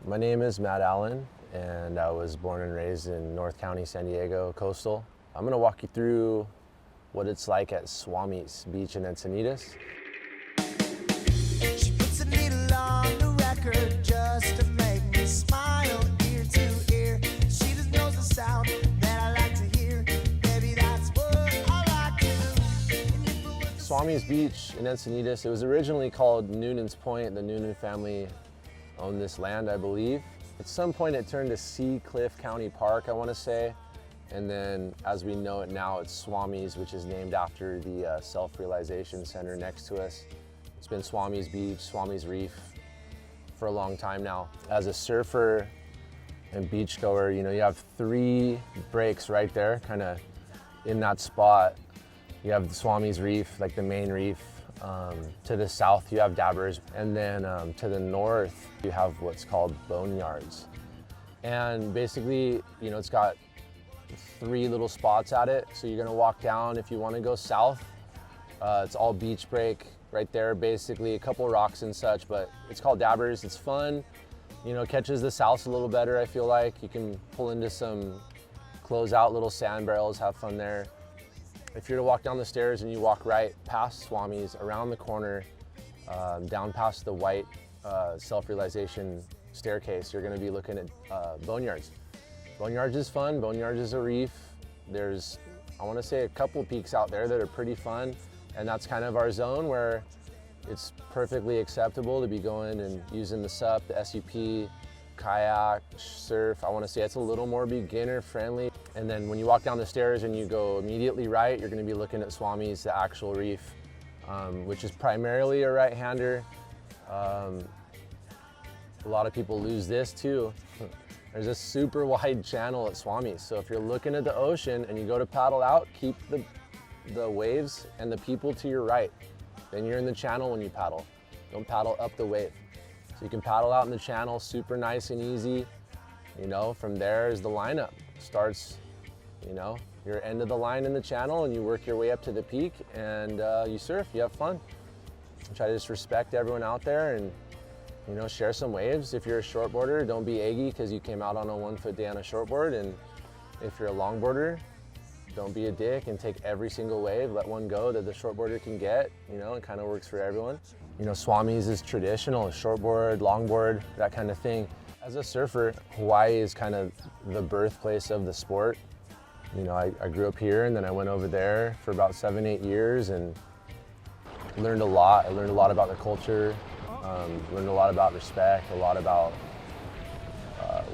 My name is Matt Allen, and I was born and raised in North County, San Diego, coastal. I'm gonna walk you through what it's like at Swamis Beach in Encinitas. She puts a needle on the record just to make me smile ear to ear. She just knows the sound that I like to hear. Baby, that's what I like to do. Swamis Beach in Encinitas, it was originally called Noonan's Point. The Noonan family owned this land, I believe. At some point it turned to Sea Cliff County Park, I want to say. And then as we know it now, it's Swamis, which is named after the self-realization center next to us. It's been Swamis Beach, Swamis Reef for a long time now. As a surfer and beachgoer, you know, you have 3 breaks right there, kind of in that spot. You have the Swamis Reef, like the main reef. To the south, you have dabbers, and then to the north, you have what's called boneyards. And basically, you know, it's got 3 little spots at it. So you're gonna walk down if you wanna go south. It's all beach break right there, basically, a couple rocks and such, but it's called dabbers. It's fun, you know, catches the south a little better, I feel like. You can pull into some close out little sand barrels, have fun there. If you're to walk down the stairs and you walk right past Swamis, around the corner, down past the white self-realization staircase, you're gonna be looking at boneyards. Boneyards is fun, boneyards is a reef. There's, I wanna say, a couple peaks out there that are pretty fun, and that's kind of our zone where it's perfectly acceptable to be going and using the SUP, the SUP, kayak, surf. I wanna say it's a little more beginner friendly. And then when you walk down the stairs and you go immediately right, you're gonna be looking at Swamis, the actual reef, which is primarily a right-hander. A lot of people lose this too. There's a super wide channel at Swamis. So if you're looking at the ocean and you go to paddle out, keep the waves and the people to your right. Then you're in the channel when you paddle. Don't paddle up the wave. So you can paddle out in the channel, super nice and easy. You know, from there is the lineup. Starts, you know, your end of the line in the channel and you work your way up to the peak and you surf, you have fun. Try to just respect everyone out there and, you know, share some waves. If you're a shortboarder, don't be eggy because you came out on a 1-foot day on a shortboard. And if you're a longboarder, don't be a dick and take every single wave. Let one go that the shortboarder can get. You know, it kind of works for everyone. You know, Swamis is traditional, shortboard, longboard, that kind of thing. As a surfer, Hawaii is kind of the birthplace of the sport. You know, I grew up here and then I went over there for about 7-8 years and learned a lot. I learned a lot about the culture, learned a lot about respect, a lot about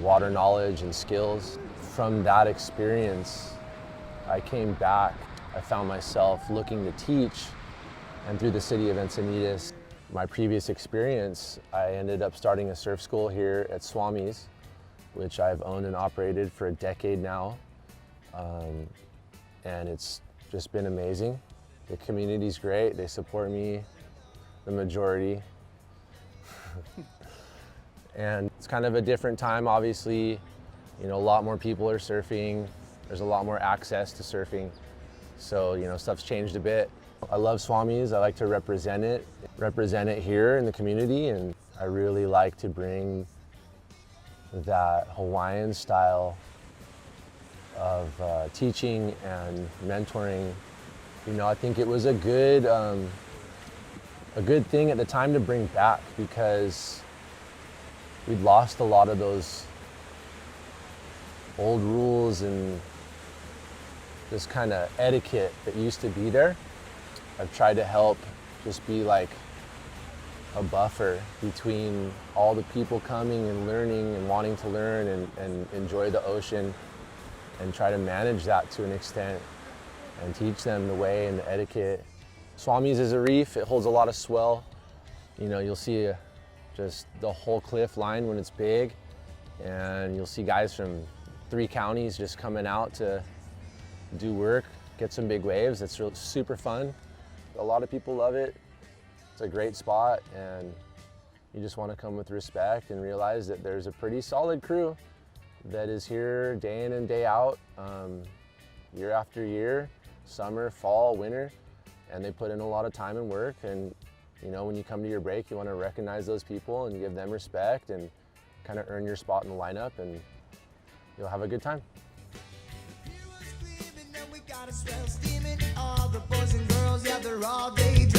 water knowledge and skills. From that experience, I came back. I found myself looking to teach, and through the city of Encinitas, my previous experience, I ended up starting a surf school here at Swamis, which I've owned and operated for a decade now. And it's just been amazing. The community's great. They support me, the majority. And it's kind of a different time, obviously. You know, a lot more people are surfing. There's a lot more access to surfing. So, you know, stuff's changed a bit. I love Swamis. I like to represent it here in the community, and I really like to bring that Hawaiian style of teaching and mentoring. You know, I think it was a good thing at the time to bring back because we'd lost a lot of those old rules and this kind of etiquette that used to be there. I've tried to help just be like a buffer between all the people coming and learning and wanting to learn and enjoy the ocean, and try to manage that to an extent and teach them the way and the etiquette. Swamis is a reef. It holds a lot of swell. You know, you'll see just the whole cliff line when it's big, and you'll see guys from 3 counties just coming out to do work, get some big waves. It's super fun. A lot of people love it. It's a great spot, and you just want to come with respect and realize that there's a pretty solid crew that is here day in and day out, year after year, summer, fall, winter, and they put in a lot of time and work. And you know, when you come to your break, you want to recognize those people and give them respect and kind of earn your spot in the lineup, and you'll have a good time. Heroes gleaming and we got a swell steaming. All the boys and girls, yeah, they're all daydreaming.